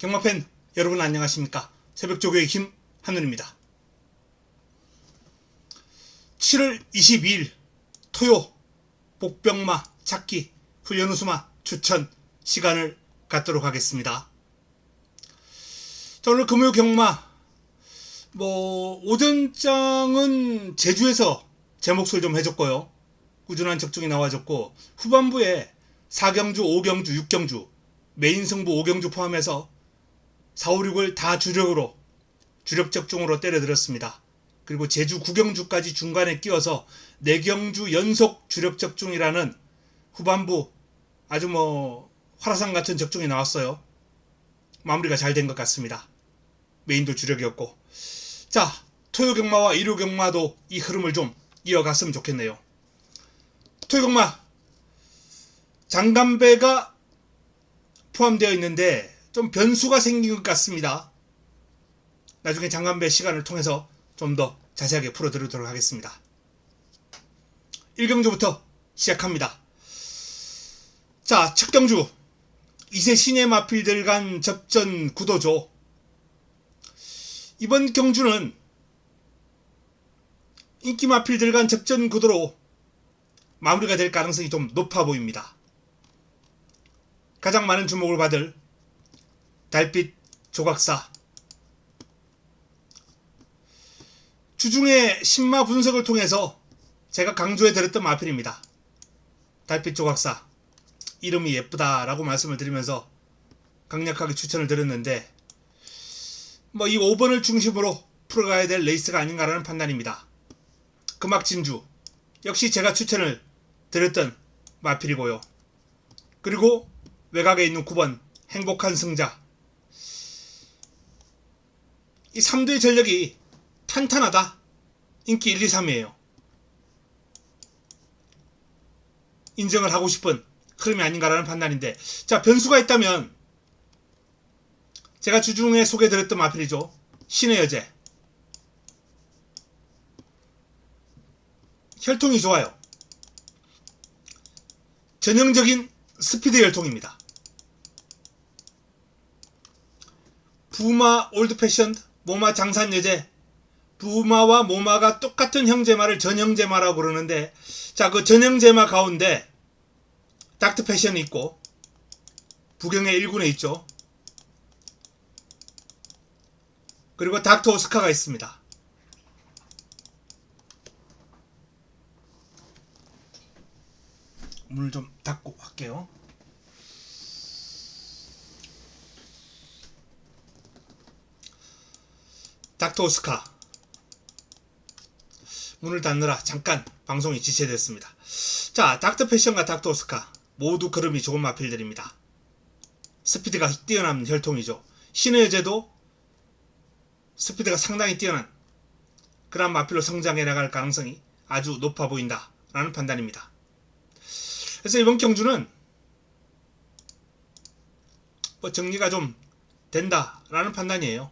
경마팬 여러분 안녕하십니까. 새벽조교의 김한눈입니다. 7월 22일 토요 복병마 찾기 훈련우수마 추천 시간을 갖도록 하겠습니다. 자, 오늘 금요 경마 오전장은 제주에서 제 몫을 좀 해줬고요. 꾸준한 적중이 나와줬고, 후반부에 4경주, 5경주, 6경주 메인 승부 5경주 포함해서 4, 5, 6을 다 주력 적중으로 때려들었습니다. 그리고 제주 9경주까지 중간에 끼워서 4경주 연속 주력 적중이라는 후반부 아주 화라산 같은 적중이 나왔어요. 마무리가 잘 된 것 같습니다. 메인도 주력이었고, 자, 토요 경마와 일요 경마도 이 흐름을 좀 이어갔으면 좋겠네요. 토요 경마 장간배가 포함되어 있는데 좀 변수가 생긴 것 같습니다. 나중에 장간배 시간을 통해서 좀 더 자세하게 풀어드리도록 하겠습니다. 1경주부터 시작합니다. 자, 첫 경주 2세 신예 마필들 간 접전 구도죠. 이번 경주는 인기 마필들 간 접전 구도로 마무리가 될 가능성이 좀 높아 보입니다. 가장 많은 주목을 받을 달빛 조각사, 주중에 신마 분석을 통해서 제가 강조해 드렸던 마필입니다. 달빛 조각사 이름이 예쁘다라고 말씀을 드리면서 강력하게 추천을 드렸는데, 이 5번을 중심으로 풀어가야 될 레이스가 아닌가라는 판단입니다. 금악진주 역시 제가 추천을 드렸던 마필이고요. 그리고 외곽에 있는 9번 행복한 승자, 이 3두의 전력이 탄탄하다. 인기 1, 2, 3이에요. 인정을 하고 싶은 흐름이 아닌가라는 판단인데, 자, 변수가 있다면 제가 주중에 소개드렸던 마필이죠. 신의 여제. 혈통이 좋아요. 전형적인 스피드 혈통입니다. 부마 올드 패션, 모마 장산 여제. 부마와 모마가 똑같은 형제마를 전형제마라고 그러는데, 자, 그 전형제마 가운데 닥터 패션이 있고 부경의 1군에 있죠. 그리고 닥터 오스카가 있습니다. 문을 좀 닫고 할게요. 닥터 오스카 문을 닫느라 잠깐 방송이 지체됐습니다. 자, 닥터 패션과 닥터 오스카 모두 그름이 좋은 마필들입니다. 스피드가 뛰어난 혈통이죠. 신의 여제도 스피드가 상당히 뛰어난 그런 마필로 성장해 나갈 가능성이 아주 높아 보인다 라는 판단입니다. 그래서 이번 경주는 정리가 좀 된다 라는 판단이에요.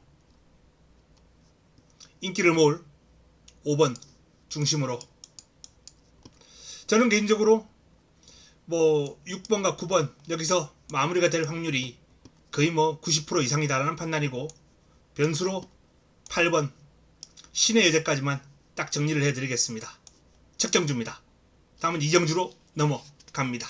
인기를 모을 5번 중심으로 저는 개인적으로 6번과 9번 여기서 마무리가 될 확률이 거의 90% 이상이다라는 판단이고, 변수로 8번 신의 여제까지만 딱 정리를 해드리겠습니다. 첫 경주입니다. 다음은 2경주로 넘어갑니다.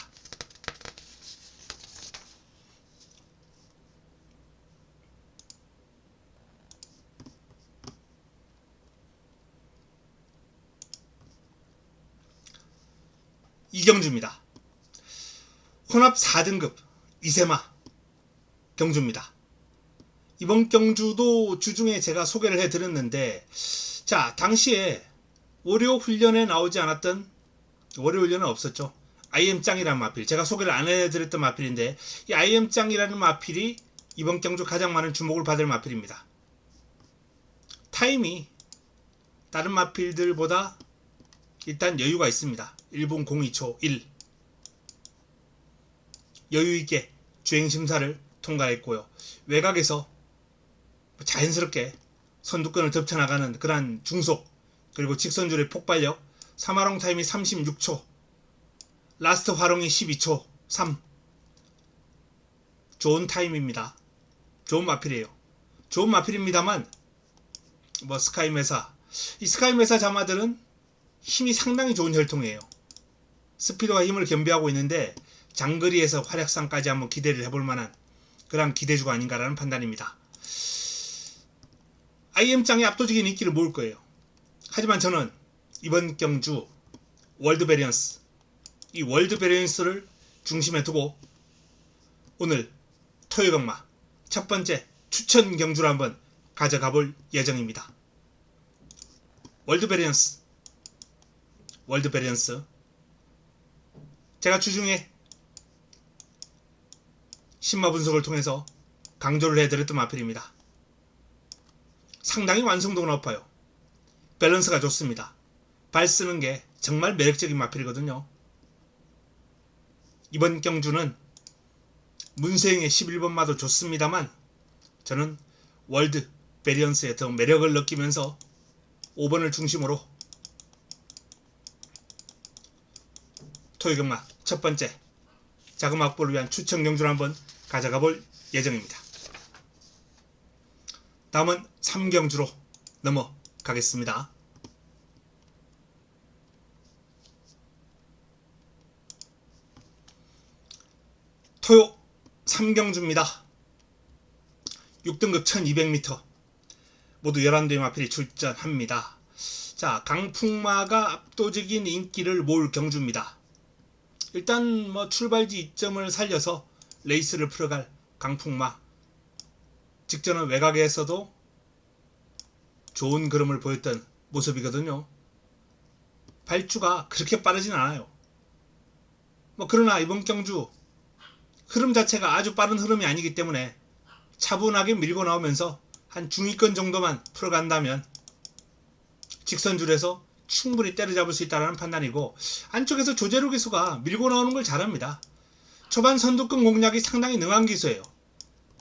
이경주입니다. 혼합 4등급 2세마 경주입니다. 이번 경주도 주중에 제가 소개를 해드렸는데, 자, 당시에 월요 훈련에 나오지 않았던, 월요 훈련은 없었죠. IM짱이라는 마필, 제가 소개를 안 해드렸던 마필인데, 이 IM짱이라는 마필이 이번 경주 가장 많은 주목을 받을 마필입니다. 타임이 다른 마필들보다 일단 여유가 있습니다. 1분 02초 1. 여유있게 주행심사를 통과했고요. 외곽에서 자연스럽게 선두권을 덮쳐나가는 그러한 중속, 그리고 직선줄의 폭발력, 3화롱 타임이 36초, 라스트 화롱이 12초 3. 좋은 타임입니다. 좋은 마필이에요. 좋은 마필입니다만 뭐 스카이메사, 이 스카이메사 자마들은 힘이 상당히 좋은 혈통이에요. 스피드와 힘을 겸비하고 있는데 장거리에서 활약상까지 한번 기대를 해볼 만한 그런 기대주가 아닌가라는 판단입니다. IM장이 압도적인 인기를 모을 거예요. 하지만 저는 이번 경주 월드 베리언스, 이 월드 베리언스를 중심에 두고 오늘 토요경마 첫 번째 추천 경주를 한번 가져가 볼 예정입니다. 월드 베리언스. 제가 주중에 신마 분석을 통해서 강조를 해드렸던 마필입니다. 상당히 완성도가 높아요. 밸런스가 좋습니다. 발 쓰는 게 정말 매력적인 마필이거든요. 이번 경주는 문세영의 11번마도 좋습니다만 저는 월드 베리언스의 더 매력을 느끼면서 5번을 중심으로 토요경마 첫 번째 자금 확보를 위한 추천 경주를 한번 가져가 볼 예정입니다. 다음은 3경주로 넘어가겠습니다. 토요 3경주입니다. 6등급 1200m 모두 11대의 마필이 출전합니다. 자, 강풍마가 압도적인 인기를 모을 경주입니다. 일단 뭐 출발지 이점을 살려서 레이스를 풀어갈 강풍마, 직전은 외곽에서도 좋은 걸음을 보였던 모습이거든요. 발주가 그렇게 빠르진 않아요. 뭐 그러나 이번 경주 흐름 자체가 아주 빠른 흐름이 아니기 때문에 차분하게 밀고 나오면서 한 중위권 정도만 풀어간다면 직선줄에서 충분히 때려잡을 수 있다는 판단이고, 안쪽에서 조재루 기수가 밀고 나오는 걸 잘합니다. 초반 선두권 공략이 상당히 능한 기수예요.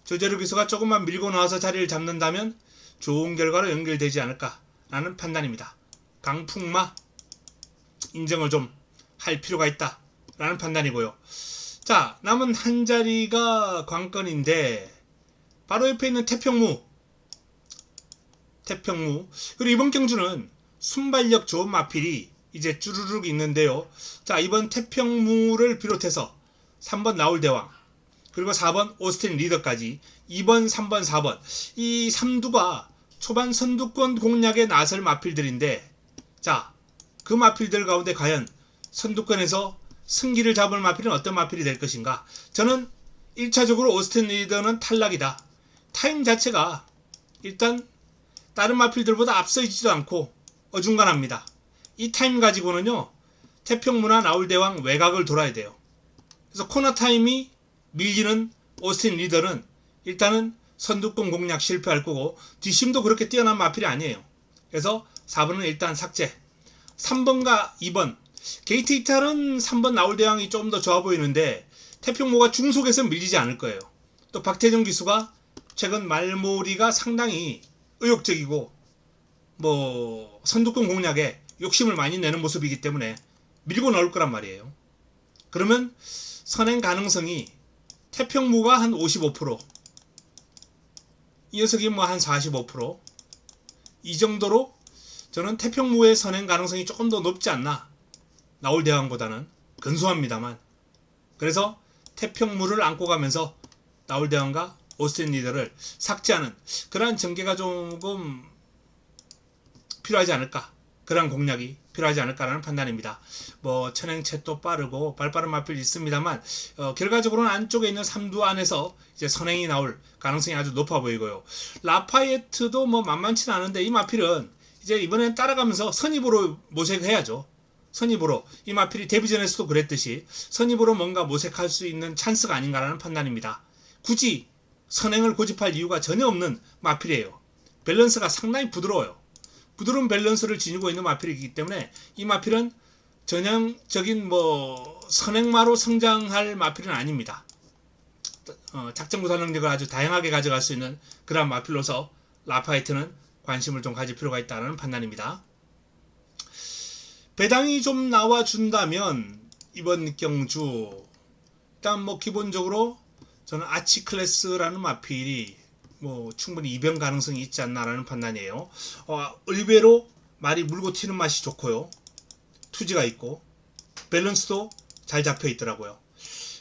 조재루 기수가 조금만 밀고 나와서 자리를 잡는다면 좋은 결과로 연결되지 않을까라는 판단입니다. 강풍마 인정을 좀 할 필요가 있다라는 판단이고요. 자, 남은 한 자리가 관건인데 바로 옆에 있는 태평무, 그리고 이번 경주는 순발력 좋은 마필이 이제 쭈루룩 있는데요. 자, 이번 태평무를 비롯해서 3번 나올대왕, 그리고 4번 오스틴 리더까지 2번, 3번, 4번 이 3두가 초반 선두권 공략에 나설 마필들인데, 자, 그 마필들 가운데 과연 선두권에서 승기를 잡을 마필은 어떤 마필이 될 것인가? 저는 1차적으로 오스틴 리더는 탈락이다. 타임 자체가 일단 다른 마필들보다 앞서 있지도 않고 어중간합니다. 이 타임 가지고는요, 태평무나 나올대왕 외곽을 돌아야 돼요. 그래서 코너 타임이 밀리는 오스틴 리더는 일단은 선두권 공략 실패할 거고, 뒷심도 그렇게 뛰어난 마필이 아니에요. 그래서 4번은 일단 삭제. 3번과 2번 게이트 이탈은 3번 나올대왕이 좀 더 좋아 보이는데 태평무가 중속에서 밀리지 않을 거예요. 또 박태정 기수가 최근 말몰이가 상당히 의욕적이고 뭐 선두권 공략에 욕심을 많이 내는 모습이기 때문에 밀고 나올 거란 말이에요. 그러면 선행 가능성이 태평무가 한 55%, 이 녀석이 뭐 한 45%, 이 정도로 저는 태평무의 선행 가능성이 조금 더 높지 않나, 나올대왕보다는 근소합니다만. 그래서 태평무를 안고 가면서 나올대왕과 오스틴 리더를 삭제하는 그러한 전개가 조금 필요하지 않을까, 그러한 공략이 필요하지 않을까라는 판단입니다. 뭐 천행채도 빠르고 발빠른 마필이 있습니다만 결과적으로는 안쪽에 있는 3두 안에서 이제 선행이 나올 가능성이 아주 높아 보이고요. 라파예트도 뭐 만만치는 않은데 이 마필은 이제 이번엔 따라가면서 선입으로 모색해야죠. 선입으로, 이 마필이 데뷔전에서도 그랬듯이 선입으로 뭔가 모색할 수 있는 찬스가 아닌가라는 판단입니다. 굳이 선행을 고집할 이유가 전혀 없는 마필이에요. 밸런스가 상당히 부드러워요. 부드러운 밸런스를 지니고 있는 마필이기 때문에 이 마필은 전형적인 뭐 선행마로 성장할 마필은 아닙니다. 작전 구사 능력을 아주 다양하게 가져갈 수 있는 그런 마필로서 라파이트는 관심을 좀 가질 필요가 있다는 판단입니다. 배당이 좀 나와준다면 이번 경주 일단 뭐 기본적으로 저는 아치클래스라는 마필이 뭐 충분히 이변 가능성이 있지 않나라는 판단이에요. 의외로 말이 물고 튀는 맛이 좋고요. 투지가 있고 밸런스도 잘 잡혀 있더라고요.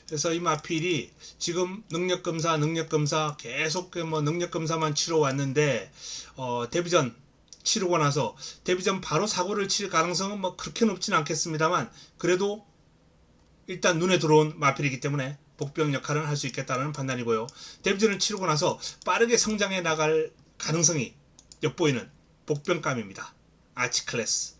그래서 이 마필이 지금 능력검사 계속 뭐 능력검사만 치러 왔는데 데뷔전 치르고 나서 데뷔전 바로 사고를 칠 가능성은 뭐 그렇게 높지는 않겠습니다만 그래도 일단 눈에 들어온 마필이기 때문에 복병 역할은 할 수 있겠다는 판단이고요. 데뷔전을 치르고 나서 빠르게 성장해 나갈 가능성이 엿보이는 복병감입니다. 아치클래스.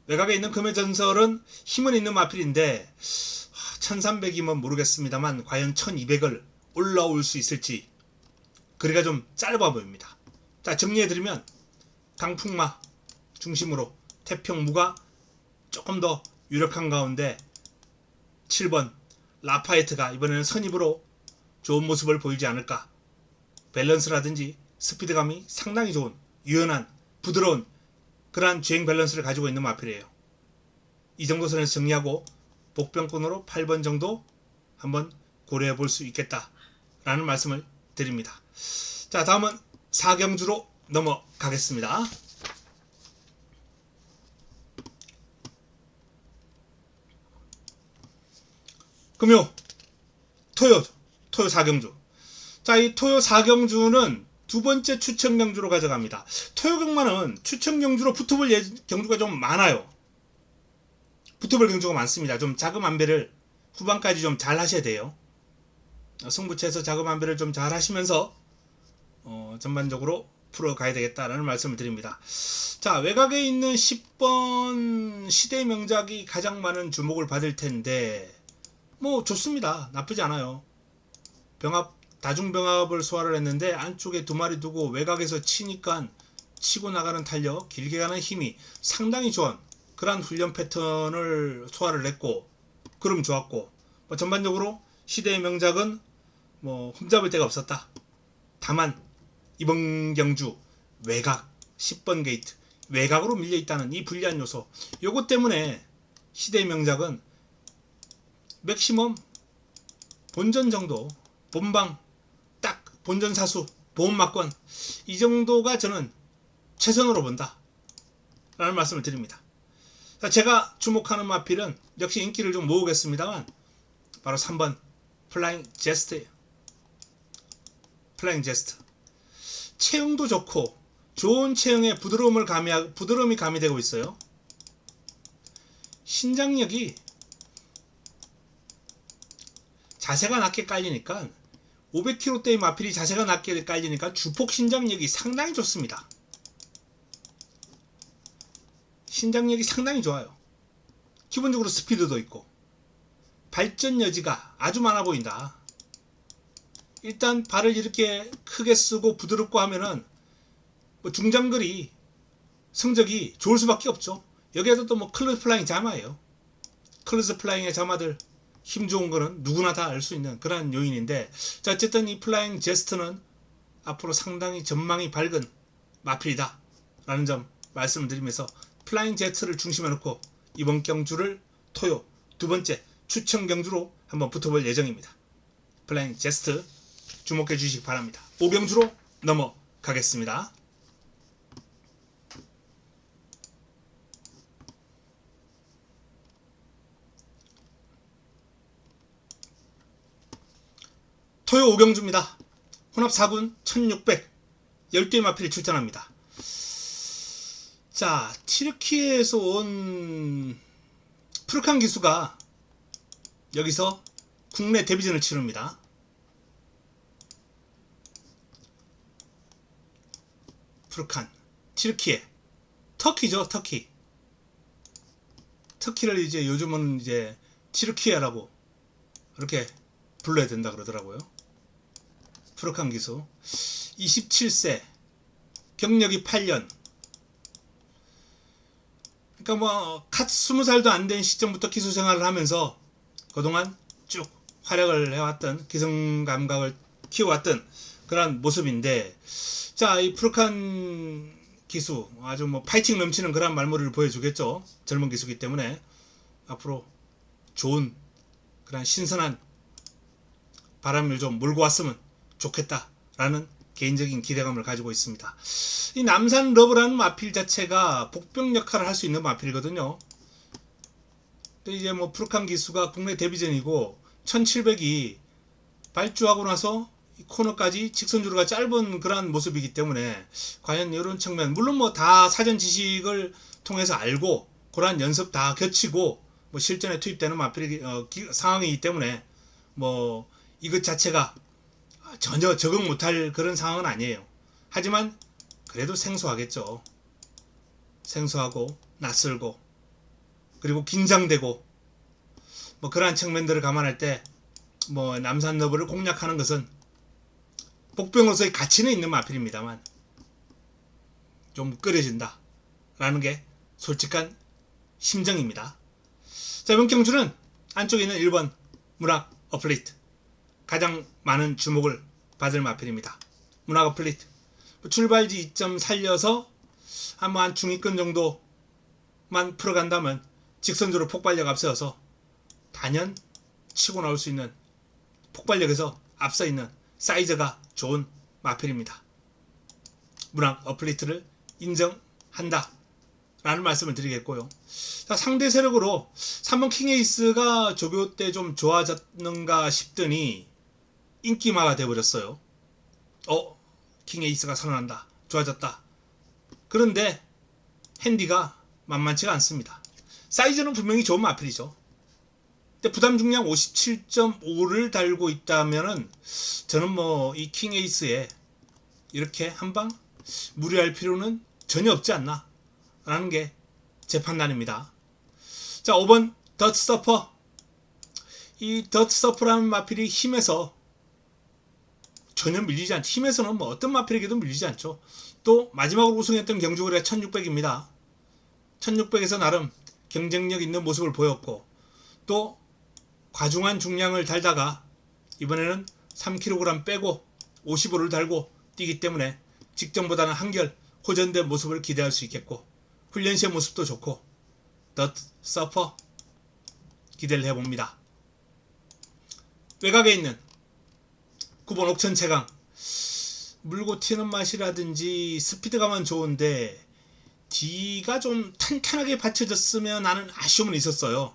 외곽에 있는 금의 전설은 힘은 있는 마필인데 1300이면 모르겠습니다만 과연 1200을 올라올 수 있을지 거리가 좀 짧아 보입니다. 자, 정리해드리면 강풍마 중심으로 태평무가 조금 더 유력한 가운데 7번 라파에트가 이번에는 선입으로 좋은 모습을 보이지 않을까. 밸런스라든지 스피드감이 상당히 좋은 유연한 부드러운 그러한 주행 밸런스를 가지고 있는 마필이에요. 이 정도 선에서 정리하고 복병권으로 8번 정도 한번 고려해 볼 수 있겠다라는 말씀을 드립니다. 자, 다음은 4경주로 넘어가겠습니다. 금요 토요 4경주. 자, 이 토요 4경주는 두 번째 추천 경주로 가져갑니다. 토요 경마는 추천 경주로 붙어볼 경주가 좀 많아요. 붙어볼 경주가 많습니다. 좀 자금안배를 후반까지 좀 잘 하셔야 돼요. 승부처에서 자금안배를 좀 잘 하시면서 전반적으로 풀어가야 되겠다라는 말씀을 드립니다. 자, 외곽에 있는 10번 시대의 명작이 가장 많은 주목을 받을 텐데 뭐 좋습니다. 나쁘지 않아요. 다중병합을 소화를 했는데 안쪽에 두 마리 두고 외곽에서 치니까 치고 나가는 탄력, 길게 가는 힘이 상당히 좋은 그러한 훈련 패턴을 소화를 했고 그럼 좋았고 뭐 전반적으로 시대의 명작은 뭐 흠잡을 데가 없었다. 다만 이번 경주 외곽 10번 게이트 외곽으로 밀려있다는 이 불리한 요소 요것 때문에 시대의 명작은 맥시멈 본전 정도 본방 딱 본전 사수 보험막권 이 정도가 저는 최선으로 본다 라는 말씀을 드립니다. 자, 제가 주목하는 마필은 역시 인기를 좀 모으겠습니다만 바로 3번 플라잉 제스트예요. 플라잉 제스트 체형도 좋고 좋은 체형에 부드러움이 가미되고 있어요. 신장력이 자세가 낮게 깔리니까 500kg대의 마필이 자세가 낮게 깔리니까 주폭 신장력이 상당히 좋습니다. 신장력이 상당히 좋아요. 기본적으로 스피드도 있고 발전 여지가 아주 많아 보인다. 일단 발을 이렇게 크게 쓰고 부드럽고 하면은 뭐 중장거리 성적이 좋을 수밖에 없죠. 여기에도 또 뭐 클로즈 플라잉 자마예요. 클로즈 플라잉의 자마들 힘 좋은 거는 누구나 다 알 수 있는 그런 요인인데 자, 어쨌든 이 플라잉 제스트는 앞으로 상당히 전망이 밝은 마필이다 라는 점 말씀을 드리면서 플라잉 제스트를 중심에 놓고 이번 경주를 토요 두 번째 추천 경주로 한번 붙어볼 예정입니다. 플라잉 제스트 주목해 주시기 바랍니다. 5경주로 넘어가겠습니다. 토요 5경주입니다. 혼합 4군 1600 12의 마필이 출전합니다. 자, 티르키에서 온 푸르칸 기수가 여기서 국내 데뷔전을 치릅니다. 푸르칸 티르키에 터키죠. 터키를 이제 요즘은 이제 티르키에라고 이렇게 불러야 된다 그러더라고요. 푸르칸 기수 27세 경력이 8년 그러니까 뭐 갓 20살도 안 된 시점부터 기수 생활을 하면서 그동안 쭉 활약을 해왔던 기성 감각을 키워왔던 그런 모습인데 자, 이 푸르칸 기수 아주 뭐 파이팅 넘치는 그런 말머리를 보여주겠죠. 젊은 기수기 때문에 앞으로 좋은 그런 신선한 바람을 좀 몰고 왔으면 좋겠다라는 개인적인 기대감을 가지고 있습니다. 이 남산 러브라는 마필 자체가 복병 역할을 할 수 있는 마필이거든요. 이제 뭐 프로칸 기수가 국내 데뷔전이고 1700이 발주하고 나서 코너까지 직선주로가 짧은 그러한 모습이기 때문에 과연 이런 측면, 물론 뭐 다 사전 지식을 통해서 알고 그러한 연습 다 겹치고 뭐 실전에 투입되는 마필 상황이기 때문에 뭐 이것 자체가 전혀 적응 못할 그런 상황은 아니에요. 하지만 그래도 생소하겠죠. 생소하고 낯설고 그리고 긴장되고 뭐 그러한 측면들을 감안할 때 뭐 남산 러브를 공략하는 것은 복병으로서의 가치는 있는 마필입니다만 좀 꺼려진다 라는 게 솔직한 심정입니다. 자, 이번 경주는 안쪽에 있는 1번 문학 어플레이트, 가장 많은 주목을 받을 마필입니다. 문학 어플레이트 출발지 2점 살려서 한 중위권 정도만 풀어간다면 직선주로 폭발력 앞세워서 단연 치고 나올 수 있는, 폭발력에서 앞서 있는 사이즈가 좋은 마필입니다. 문학 어플레이트를 인정한다 라는 말씀을 드리겠고요. 자, 상대 세력으로 3번 킹에이스가 조교 때 좀 좋아졌는가 싶더니 인기마가 돼버렸어요. 킹에이스가 살아난다, 좋아졌다. 그런데 핸디가 만만치가 않습니다. 사이즈는 분명히 좋은 마필이죠. 근데 부담 중량 57.5를 달고 있다면은 저는 뭐 이 킹에이스에 이렇게 한방 무리할 필요는 전혀 없지 않나 라는 게 제 판단입니다. 자, 5번 더트서퍼. 이 더트서퍼라는 마필이 힘에서 전혀 밀리지 않죠. 힘에서는 뭐 어떤 마필에게도 밀리지 않죠. 또 마지막으로 우승했던 경주거리가 1600입니다 1600에서 나름 경쟁력 있는 모습을 보였고, 또 과중한 중량을 달다가 이번에는 3kg 빼고 55를 달고 뛰기 때문에 직전보다는 한결 호전된 모습을 기대할 수 있겠고, 훈련 시의 모습도 좋고 더트 서퍼 기대를 해봅니다. 외곽에 있는 9번 옥천 채강, 물고 튀는 맛이라든지 스피드감은 좋은데 뒤가 좀 탄탄하게 받쳐졌으면 하는 아쉬움은 있었어요.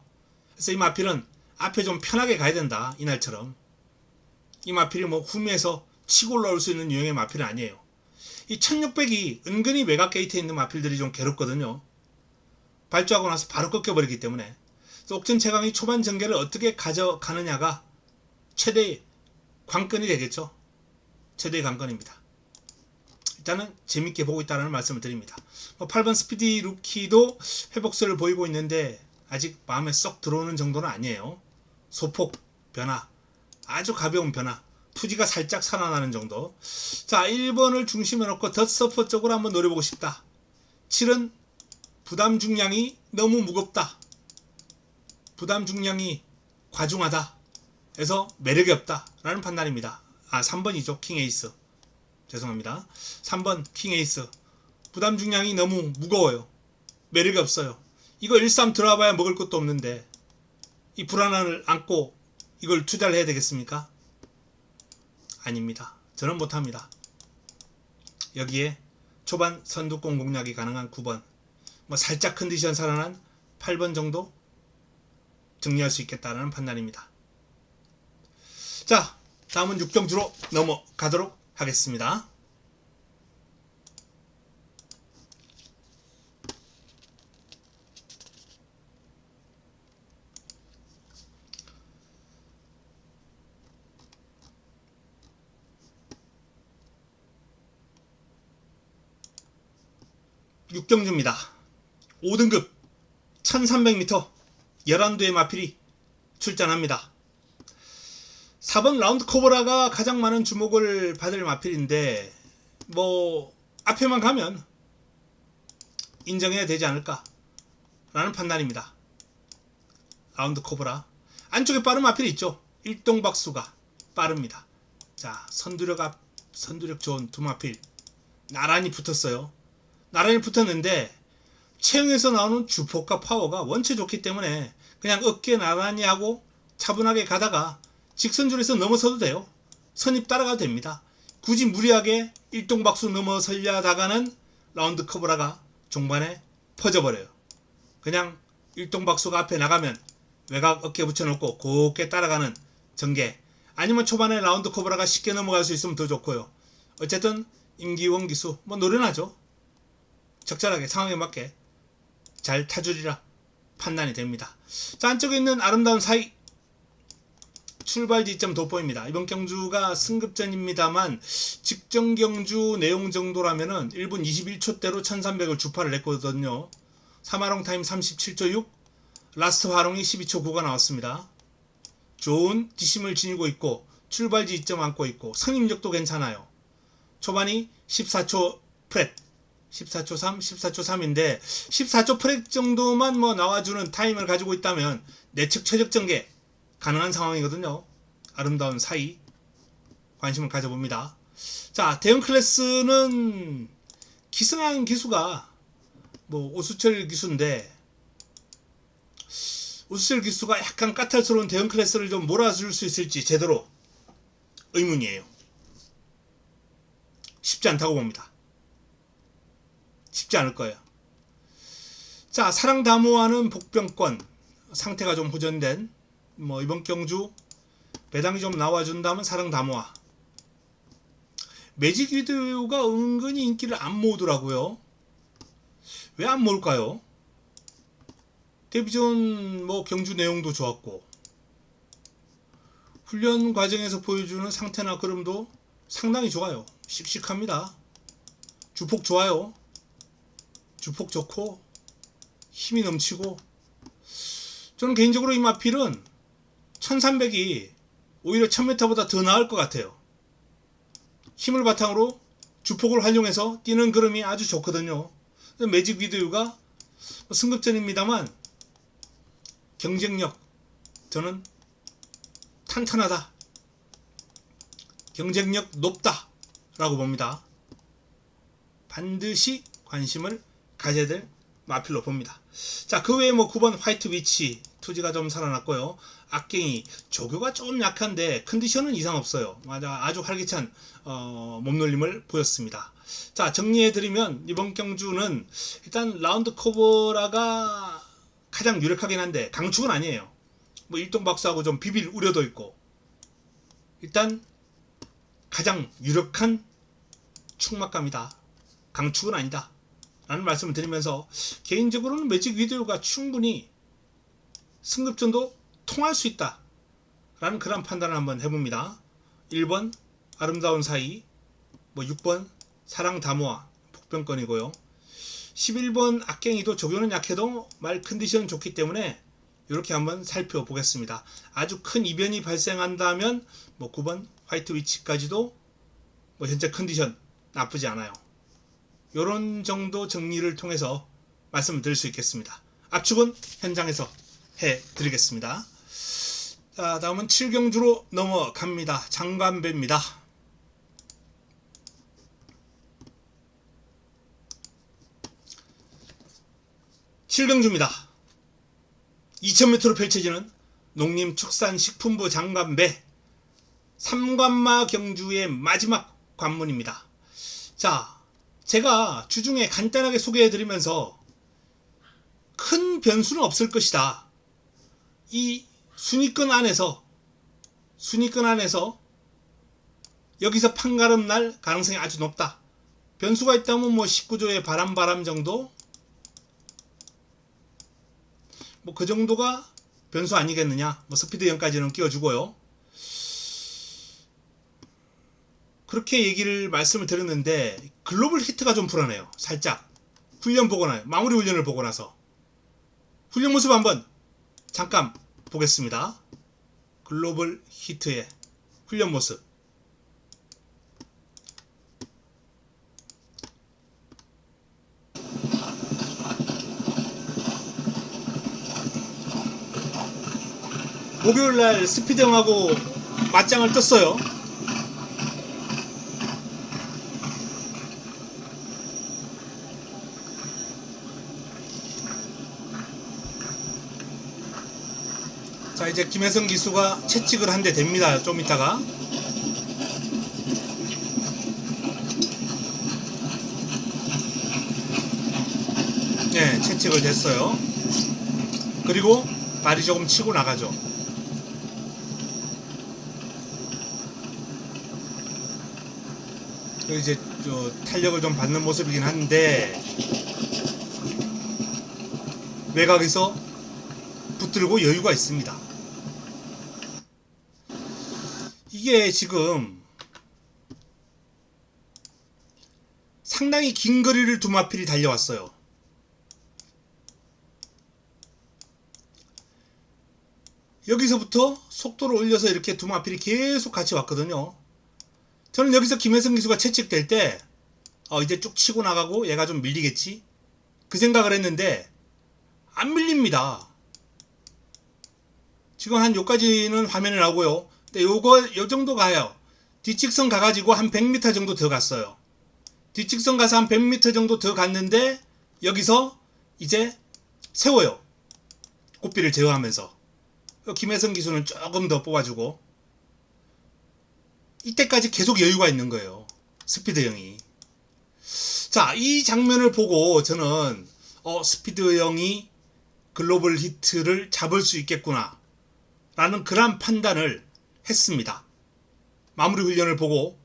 그래서 이 마필은 앞에 좀 편하게 가야 된다. 이날처럼 이 마필이 뭐 후미에서 치고 올라올 수 있는 유형의 마필은 아니에요. 이 1600이 은근히 외곽 게이트에 있는 마필들이 좀 괴롭거든요. 발주하고 나서 바로 꺾여버리기 때문에. 옥천 채강이 초반 전개를 어떻게 가져가느냐가 최대의 관건이 되겠죠. 최대의 관건입니다. 일단은 재밌게 보고 있다는 말씀을 드립니다. 8번 스피디 루키도 회복세를 보이고 있는데 아직 마음에 쏙 들어오는 정도는 아니에요. 소폭 변화, 아주 가벼운 변화, 투지가 살짝 살아나는 정도. 자, 1번을 중심에 놓고 더서퍼 쪽으로 한번 노려보고 싶다. 7은 부담 중량이 너무 무겁다, 부담 중량이 과중하다 해서 매력이 없다 라는 판단입니다. 3번이죠. 킹에이스, 죄송합니다. 3번 킹에이스 부담 중량이 너무 무거워요, 매력이 없어요. 이거 1-3 들어와봐야 먹을 것도 없는데 이 불안함을 안고 이걸 투자를 해야 되겠습니까? 아닙니다. 저는 못합니다. 여기에 초반 선두권 공략이 가능한 9번, 뭐 살짝 컨디션 살아난 8번 정도 정리할 수 있겠다는 판단입니다. 자, 다음은 6경주로 넘어가도록 하겠습니다. 육경주입니다. 5등급 1300m 11두의 마필이 출전합니다. 4번 라운드 코브라가 가장 많은 주목을 받을 마필인데 뭐 앞에만 가면 인정해야 되지 않을까 라는 판단입니다. 라운드 코브라 안쪽에 빠른 마필이 있죠. 일동박수가 빠릅니다. 자, 선두력 좋은 두 마필 나란히 붙었어요. 나란히 붙었는데 체형에서 나오는 주폭과 파워가 원체 좋기 때문에 그냥 어깨 나란히 하고 차분하게 가다가 직선줄에서 넘어서도 돼요. 선입 따라가도 됩니다. 굳이 무리하게 일동박수 넘어서려다가는 라운드 커브라가 종반에 퍼져버려요. 그냥 일동박수가 앞에 나가면 외곽 어깨 붙여놓고 곱게 따라가는 전개, 아니면 초반에 라운드 커브라가 쉽게 넘어갈 수 있으면 더 좋고요. 어쨌든 임기원 기수 뭐 노련하죠. 적절하게 상황에 맞게 잘 타주리라 판단이 됩니다. 자, 안쪽에 있는 아름다운 사이 출발 지점 돋보입니다. 이번 경주가 승급전입니다만 직전 경주 내용 정도라면은 1분 21초대로 1300을 주파를 냈거든요. 3화롱 타임 37초 6, 라스트 화롱이 12초 9가 나왔습니다. 좋은 지심을 지니고 있고 출발 지점 안고 있고 선임력도 괜찮아요. 초반이 14초 프렛, 14초 3, 14초 3인데 14초 프렛 정도만 뭐 나와주는 타임을 가지고 있다면 내측 최적 전개 가능한 상황이거든요. 아름다운 사이 관심을 가져봅니다. 자, 대형 클래스는 기승한 기수가 뭐 오수철 기수인데 오수철 기수가 약간 까탈스러운 대형 클래스를 좀 몰아줄 수 있을지 제대로 의문이에요. 쉽지 않다고 봅니다. 쉽지 않을 거예요. 자, 사랑다모아는 복병권 상태가 좀 호전된 뭐 이번 경주 배당이 좀 나와준다면 사랑다모아. 매직 위드가 은근히 인기를 안 모으더라고요. 왜 안 모을까요? 데뷔전 뭐 경주 내용도 좋았고 훈련 과정에서 보여주는 상태나 걸음도 상당히 좋아요. 씩씩합니다. 주폭 좋아요. 주폭 좋고 힘이 넘치고 저는 개인적으로 이 마필은 1300이 오히려 1000m보다 더 나을 것 같아요. 힘을 바탕으로 주폭을 활용해서 뛰는 걸음이 아주 좋거든요. 매직 위드유가 승급전입니다만 경쟁력 저는 탄탄하다, 경쟁력 높다 라고 봅니다. 반드시 관심을 가져야 될 마필로 봅니다. 자, 그 외에 뭐 9번 화이트 위치 투지가 좀 살아났고요. 악갱이 조교가 좀 약한데 컨디션은 이상 없어요. 아주 활기찬 몸놀림을 보였습니다. 자, 정리해드리면 이번 경주는 일단 라운드 커브라가 가장 유력하긴 한데 강축은 아니에요. 뭐 일동박수하고 좀 비빌 우려도 있고 일단 가장 유력한 축막감이다. 강축은 아니다 라는 말씀을 드리면서 개인적으로는 매직 위드가 충분히 승급전도 통할 수 있다 라는 그런 판단을 한번 해봅니다. 1번 아름다운 사이, 뭐 6번 사랑다모아 복병권이고요. 11번 악갱이도 조교는 약해도 말 컨디션 좋기 때문에 이렇게 한번 살펴보겠습니다. 아주 큰 이변이 발생한다면 뭐 9번 화이트 위치까지도 뭐 현재 컨디션 나쁘지 않아요. 요런 정도 정리를 통해서 말씀을 드릴 수 있겠습니다. 압축은 현장에서 해드리겠습니다. 자, 다음은 7경주로 넘어갑니다. 장관배입니다. 칠경주입니다. 2000m로 펼쳐지는 농림축산식품부 장관배 3관마 경주의 마지막 관문입니다. 자, 제가 주중에 간단하게 소개해드리면서 큰 변수는 없을 것이다. 이 순위권 안에서 여기서 판가름 날 가능성이 아주 높다. 변수가 있다면 뭐 19조의 바람 정도? 뭐 그 정도가 변수 아니겠느냐. 뭐 스피드 0까지는 끼워주고요. 그렇게 말씀을 드렸는데 글로벌 히트가 좀 불안해요. 살짝 훈련 보고 나요. 마무리 훈련을 보고 나서 훈련 모습 한번 잠깐 보겠습니다. 글로벌 히트의 훈련 모습. 목요일날 스피드형하고 맞짱을 떴어요. 자, 이제 김혜성 기수가 채찍을 한 대 됩니다. 좀 이따가. 네, 채찍을 댔어요. 그리고 발이 조금 치고 나가죠. 이제 탄력을 좀 받는 모습이긴 한데 외곽에서 붙들고 여유가 있습니다. 이게 지금 상당히 긴 거리를 두마필이 달려왔어요. 여기서부터 속도를 올려서 이렇게 두마필이 계속 같이 왔거든요. 저는 여기서 김혜성 기수가 채찍될 때 이제 쭉 치고 나가고 얘가 좀 밀리겠지 그 생각을 했는데 안 밀립니다. 지금 한 요까지는 화면에 나오고요. 근데 요 정도 가요. 뒷직선 가가지고 한 100m 정도 더 갔어요. 뒷직선 가서 한 100m 정도 더 갔는데 여기서 이제 세워요. 꽃비를 제어하면서. 김혜성 기수는 조금 더 뽑아주고 이때까지 계속 여유가 있는 거예요. 스피드 형이. 자, 이 장면을 보고 저는 스피드 형이 글로벌 히트를 잡을 수 있겠구나 라는 그런 판단을 했습니다. 마무리 훈련을 보고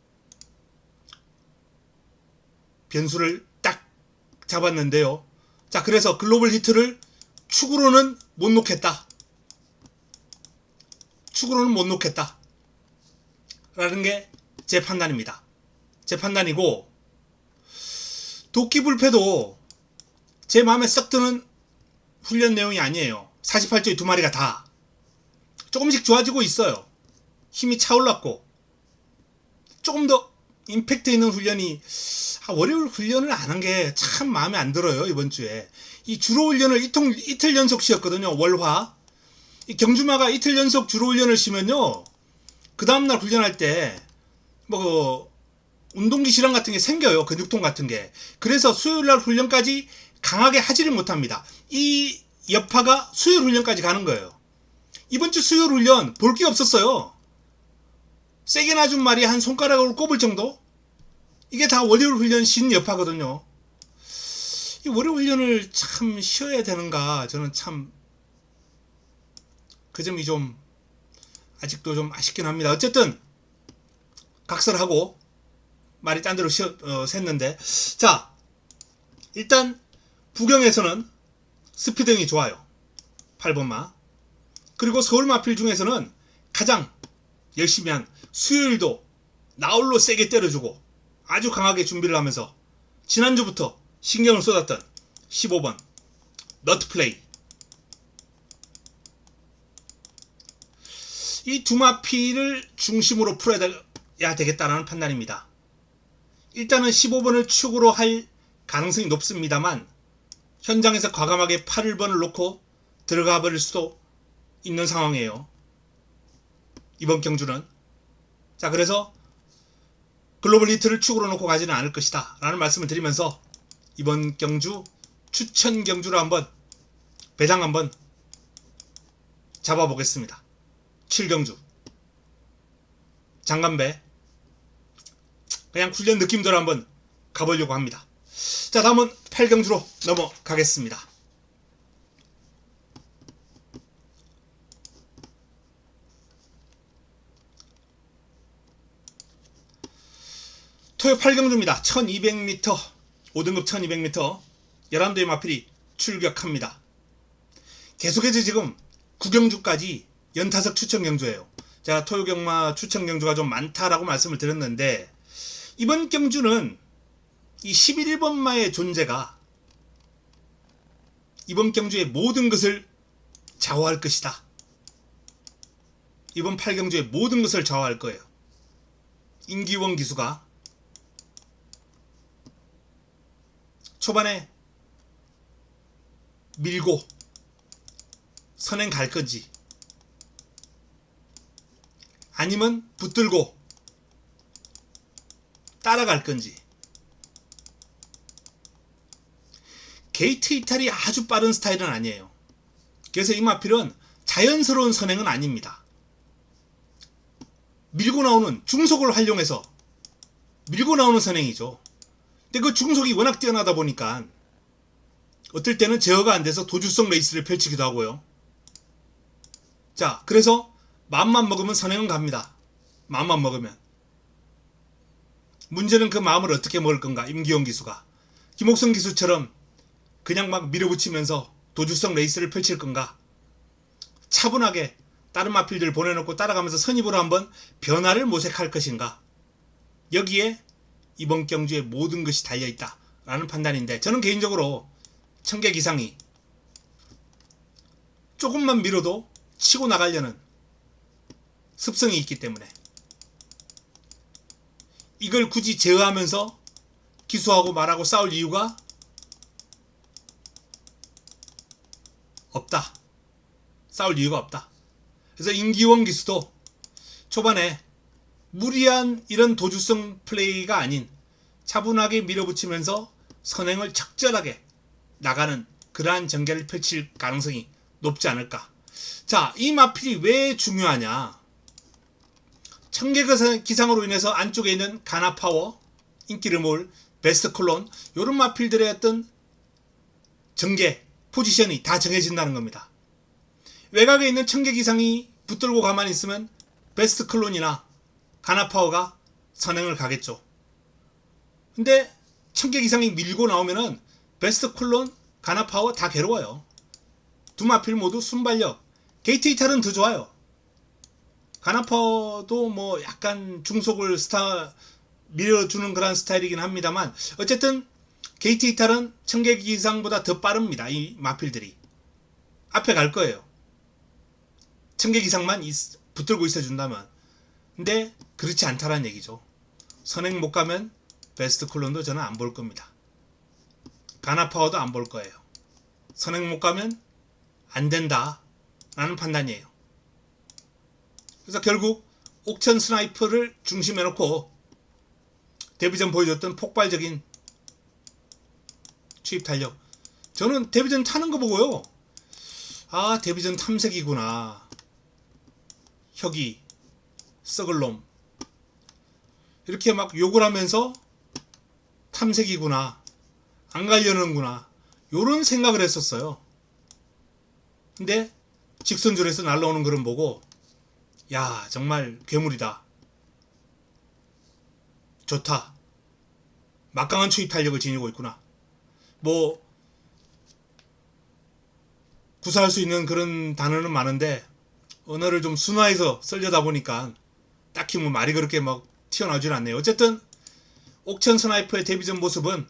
변수를 딱 잡았는데요. 자, 그래서 글로벌 히트를 축으로는 못 놓겠다. 축으로는 못 놓겠다. 라는 게 제 판단입니다. 제 판단이고 도끼불패도 제 마음에 썩 드는 훈련 내용이 아니에요. 48조의 두 마리가 다 조금씩 좋아지고 있어요. 힘이 차올랐고 조금 더 임팩트 있는 훈련이 월요일 훈련을 안 한 게 참 마음에 안 들어요. 이번 주에 이 주로 훈련을 이틀 연속 쉬었거든요. 월화 이 경주마가 이틀 연속 주로 훈련을 쉬면요 그 다음날 훈련할 때 운동기 질환 같은 게 생겨요. 근육통 같은 게. 그래서 수요일날 훈련까지 강하게 하지를 못합니다. 이 여파가 수요일 훈련까지 가는 거예요. 이번 주 수요일 훈련 볼 게 없었어요. 세게 놔준 말이 한 손가락으로 꼽을 정도? 이게 다 월요일 훈련 신 여파거든요. 이 월요일 훈련을 참 쉬어야 되는가 저는 참 그 점이 좀 아직도 좀 아쉽긴 합니다. 어쨌든 각설하고 말이 딴 데로 샜는데 자 일단 부경에서는 스피드형이 좋아요. 8번마. 그리고 서울마필 중에서는 가장 열심히 한 수요일도 나홀로 세게 때려주고 아주 강하게 준비를 하면서 지난주부터 신경을 쏟았던 15번 너트플레이. 이 두 마필을 중심으로 풀어야 되겠다는 판단입니다. 일단은 15번을 축으로 할 가능성이 높습니다만 현장에서 과감하게 8번을 놓고 들어가 버릴 수도 있는 상황이에요. 이번 경주는. 자, 그래서 글로벌 히트를 축으로 놓고 가지는 않을 것이다 라는 말씀을 드리면서 이번 경주 추천 경주로 한번 배당 한번 잡아보겠습니다. 7경주 장간배 그냥 훈련 느낌대로 한번 가보려고 합니다. 자, 다음은 8경주로 넘어가겠습니다. 토요 8경주입니다. 1200m 5등급 1200m 11대의 마필이 출격합니다. 계속해서 지금 9경주까지 연타석 추천 경주예요. 제가 토요 경마 추천 경주가 좀 많다라고 말씀을 드렸는데 이번 경주는 이 11번마의 존재가 이번 경주의 모든 것을 좌우할 것이다. 이번 8경주의 모든 것을 좌우할 거예요. 임기원 기수가 초반에 밀고 선행 갈 건지 아니면 붙들고 따라갈 건지. 게이트 이탈이 아주 빠른 스타일은 아니에요. 그래서 이 마필은 자연스러운 선행은 아닙니다. 밀고 나오는 중속을 활용해서 밀고 나오는 선행이죠. 근데 그 중속이 워낙 뛰어나다 보니까 어떨 때는 제어가 안 돼서 도주성 레이스를 펼치기도 하고요. 자, 그래서 마음만 먹으면 선행은 갑니다. 마음만 먹으면. 문제는 그 마음을 어떻게 먹을 건가, 임기용 기수가. 김옥성 기수처럼 그냥 막 밀어붙이면서 도주성 레이스를 펼칠 건가, 차분하게 다른 마필들 보내놓고 따라가면서 선입으로 한번 변화를 모색할 것인가. 여기에 이번 경주의 모든 것이 달려있다 라는 판단인데, 저는 개인적으로 청객 이상이 조금만 밀어도 치고 나가려는 습성이 있기 때문에 이걸 굳이 제어하면서 기수하고 말하고 싸울 이유가 없다. 싸울 이유가 없다. 그래서 임기원 기수도 초반에 무리한 이런 도주성 플레이가 아닌 차분하게 밀어붙이면서 선행을 적절하게 나가는 그러한 전개를 펼칠 가능성이 높지 않을까. 자, 이 마필이 왜 중요하냐. 청계 기상으로 인해서 안쪽에 있는 가나파워, 인기를 모을 베스트 콜론, 요런 마필들의 어떤 전개, 포지션이 다 정해진다는 겁니다. 외곽에 있는 청계 기상이 붙들고 가만히 있으면 베스트 콜론이나 가나파워가 선행을 가겠죠. 근데 청계 기상이 밀고 나오면은 베스트 콜론, 가나파워 다 괴로워요. 두 마필 모두 순발력, 게이트 이탈은 더 좋아요. 가나파워도 뭐 약간 중속을 밀어주는 그런 스타일이긴 합니다만, 어쨌든 게이트 이탈은 청계 기상보다 더 빠릅니다. 이 마필들이 앞에 갈 거예요. 청계 기상만 붙들고 있어준다면. 근데 그렇지 않다라는 얘기죠. 선행 못 가면 베스트 콜론도 저는 안 볼 겁니다. 가나파워도 안 볼 거예요. 선행 못 가면 안 된다 라는 판단이에요. 그래서 결국 옥천 스나이퍼를 중심에 놓고 데뷔전 보여줬던 폭발적인 추입 탄력. 저는 데뷔전 타는 거 보고요, 아, 데뷔전 탐색이구나. 혁이 썩을 놈 이렇게 막 욕을 하면서 탐색이구나, 안 가려는구나, 요런 생각을 했었어요. 근데 직선줄에서 날라오는 그런 보고, 야, 정말 괴물이다, 좋다, 막강한 추입 탄력을 지니고 있구나. 뭐 구사할 수 있는 그런 단어는 많은데 언어를 좀 순화해서 쓰려다 보니까 딱히 뭐 말이 그렇게 막 튀어나오질 않네요. 어쨌든 옥천 스나이퍼의 데뷔전 모습은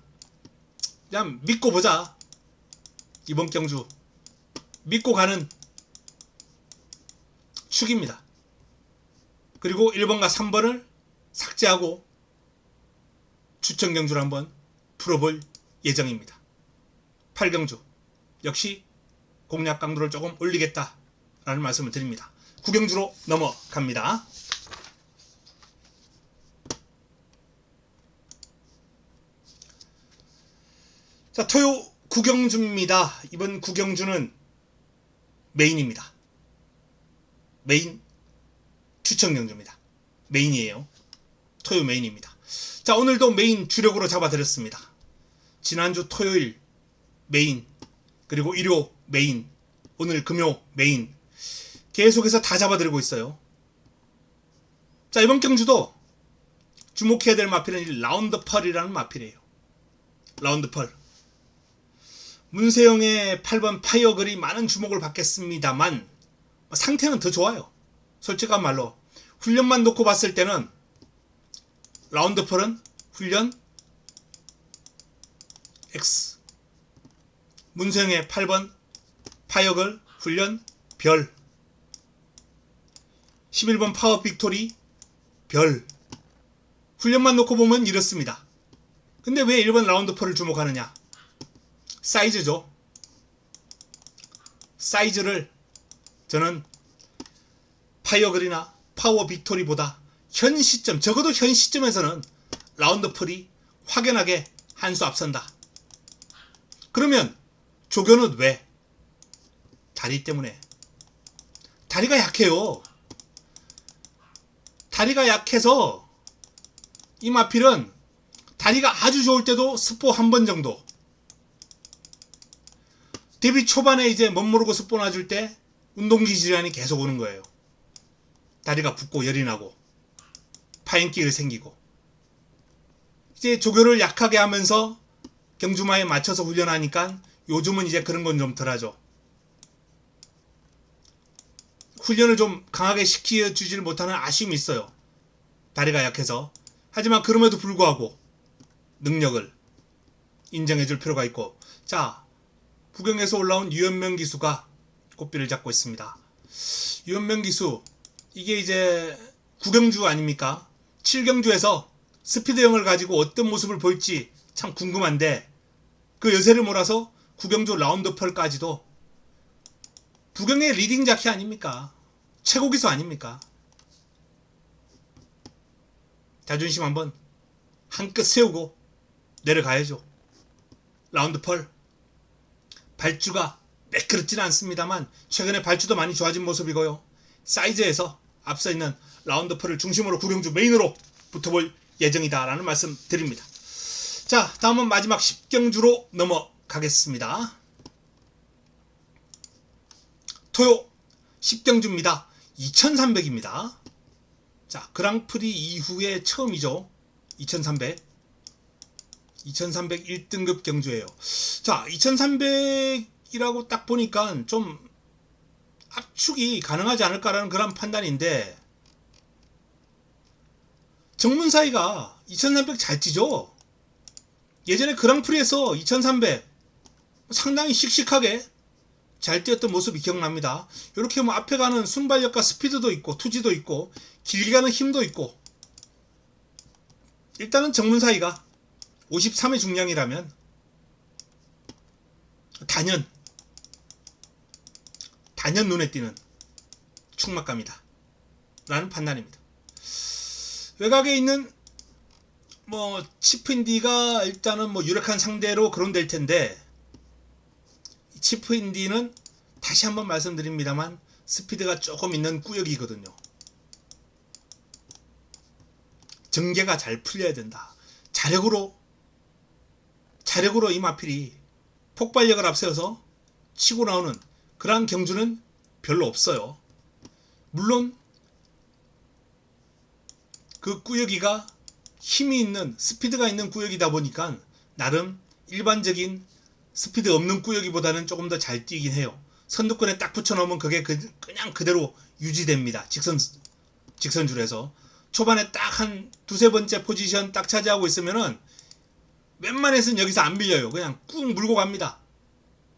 그냥 믿고 보자. 이번 경주 믿고 가는 축입니다. 그리고 1번과 3번을 삭제하고 추천 경주를 한번 풀어볼 예정입니다. 8경주 역시 공략 강도를 조금 올리겠다 라는 말씀을 드립니다. 9경주로 넘어갑니다. 자, 토요 9경주입니다. 이번 9경주는 메인입니다. 메인 추천 경주입니다. 메인이에요. 토요 메인입니다. 자, 오늘도 메인 주력으로 잡아드렸습니다. 지난주 토요일 메인, 그리고 일요 메인, 오늘 금요 메인, 계속해서 다 잡아드리고 있어요. 자, 이번 경주도 주목해야 될 마필은 이 라운드 펄이라는 마필이에요. 라운드 펄. 문세영의 8번 파이어걸이 많은 주목을 받겠습니다만 상태는 더 좋아요. 솔직한 말로 훈련만 놓고 봤을 때는 라운드 펄은 훈련 X, 문세영의 8번 파이어걸 훈련 별, 11번 파워 빅토리 별. 훈련만 놓고 보면 이렇습니다. 근데 왜 1번 라운드 펄을 주목하느냐? 사이즈죠. 사이즈를 저는 파이어걸이나 파워 빅토리보다 현 시점, 적어도 현 시점에서는 라운드 펄이 확연하게 한 수 앞선다. 그러면 조교는 왜? 다리 때문에. 다리가 약해요. 다리가 약해서 이 마필은 다리가 아주 좋을 때도 스포 한 번 정도, 데뷔 초반에 이제 멋모르고 스포 놔줄 때 운동기 질환이 계속 오는 거예요. 다리가 붓고 열이 나고 파인기가 생기고, 이제 조교를 약하게 하면서 경주마에 맞춰서 훈련하니까 요즘은 이제 그런 건 좀 덜하죠. 훈련을 좀 강하게 시켜주질 못하는 아쉬움이 있어요. 다리가 약해서. 하지만 그럼에도 불구하고 능력을 인정해줄 필요가 있고, 자, 부경에서 올라온 유현명 기수가 꽃비를 잡고 있습니다. 유현명 기수, 이게 이제 9경주 아닙니까? 7경주에서 스피드형을 가지고 어떤 모습을 보일지 참 궁금한데, 그 여세를 몰아서 9경주 라운드펄까지도 부경의 리딩 자키 아닙니까? 최고 기수 아닙니까? 자존심 한번 한껏 세우고 내려가야죠. 라운드펄 발주가 매끄럽지는 않습니다만 최근에 발주도 많이 좋아진 모습이고요. 사이즈에서 앞서 있는 라운드펄을 중심으로 9경주 메인으로 붙어볼 예정이다 라는 말씀 드립니다. 자, 다음은 마지막 10경주로 넘어가겠습니다. 토요 10경주입니다. 2300입니다. 자, 그랑프리 이후에 처음이죠. 2300 1등급 경주예요. 자, 2300이라고 딱 보니까 좀 압축이 가능하지 않을까라는 그런 판단인데, 정문사이가 2300 잘 뛰죠. 예전에 그랑프리에서 2300 상당히 씩씩하게 잘 뛰었던 모습이 기억납니다. 이렇게 뭐 앞에 가는 순발력과 스피드도 있고 투지도 있고 길게 가는 힘도 있고, 일단은 정문사이가 53의 중량이라면 단연 눈에 띄는 충막감이다 라는 판단입니다. 외곽에 있는 뭐 치프인디가 일단은 뭐 유력한 상대로 거론될 텐데, 치프인디는 다시 한번 말씀드립니다만 스피드가 조금 있는 꾸역이거든요. 전개가 잘 풀려야 된다. 자력으로 이 마필이 폭발력을 앞세워서 치고 나오는 그러한 경주는 별로 없어요. 물론 그 꾸역이가 힘이 있는, 스피드가 있는 꾸역이다 보니까 나름 일반적인 스피드 없는 꾸역이보다는 조금 더 잘 뛰긴 해요. 선두권에 딱 붙여놓으면 그게 그냥 그대로 유지됩니다. 직선줄에서 초반에 딱 한 두세 번째 포지션 딱 차지하고 있으면은 웬만해서는 여기서 안 밀려요. 그냥 꾹 물고 갑니다.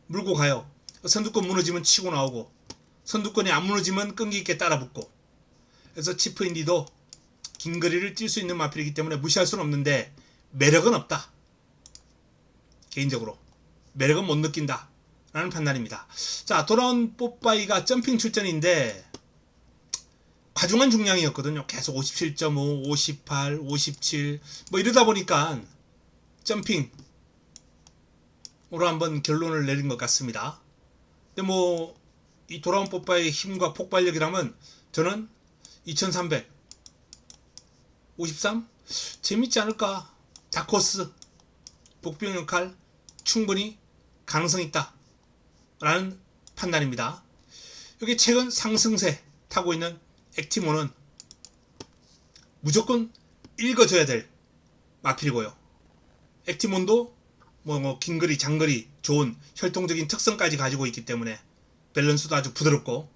물고 가요. 선두권 무너지면 치고 나오고, 선두권이 안 무너지면 끈기 있게 따라붙고. 그래서 치프인디도 긴 거리를 뛸 수 있는 마필이기 때문에 무시할 수는 없는데 매력은 없다. 개인적으로 매력은 못 느낀다 라는 판단입니다. 자, 돌아온 뽀빠이가 점핑 출전인데 과중한 중량이었거든요. 계속 57.5, 58, 57 뭐 이러다 보니까 점핑으로 한번 결론을 내린 것 같습니다. 근데 뭐 이 돌아온 뽀빠이의 힘과 폭발력이라면 저는 2300 53 재밌지 않을까. 다코스 복병 역할 충분히 가능성 있다 라는 판단입니다. 여기 최근 상승세 타고 있는 액티몬은 무조건 읽어줘야 될 마필이고요. 액티몬도 뭐 긴거리 장거리 좋은 혈통적인 특성까지 가지고 있기 때문에 밸런스도 아주 부드럽고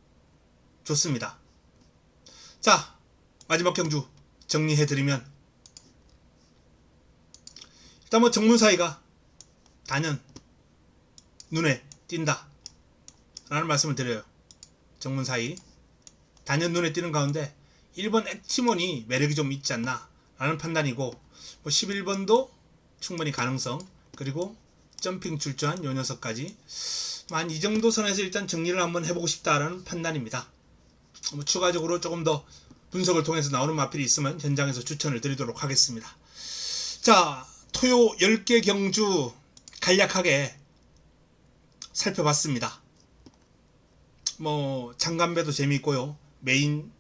좋습니다. 자, 마지막 경주 정리해드리면, 일단 뭐 정문사이가 단연 눈에 띈다 라는 말씀을 드려요. 정문사이 단연 눈에 띄는 가운데 1번 액티몬이 매력이 좀 있지 않나 라는 판단이고, 뭐 11번도 충분히 가능성, 그리고 점핑 출전한 요 녀석까지 한 이 정도 선에서 일단 정리를 한번 해보고 싶다라는 판단입니다. 뭐 추가적으로 조금 더 분석을 통해서 나오는 마필이 있으면 현장에서 추천을 드리도록 하겠습니다. 자, 토요 10개 경주 간략하게 살펴봤습니다. 뭐 장간배도 재미있고요. 메인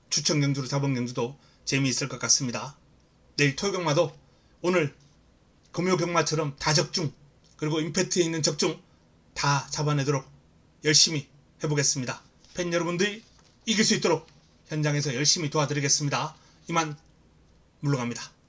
추천 경주로 잡은 경주도 재미있을 것 같습니다. 내일 토요 경마도 오늘 금요 경마처럼 다 적중, 그리고 임팩트에 있는 적중 다 잡아내도록 열심히 해보겠습니다. 팬 여러분들이 이길 수 있도록 현장에서 열심히 도와드리겠습니다. 이만 물러갑니다.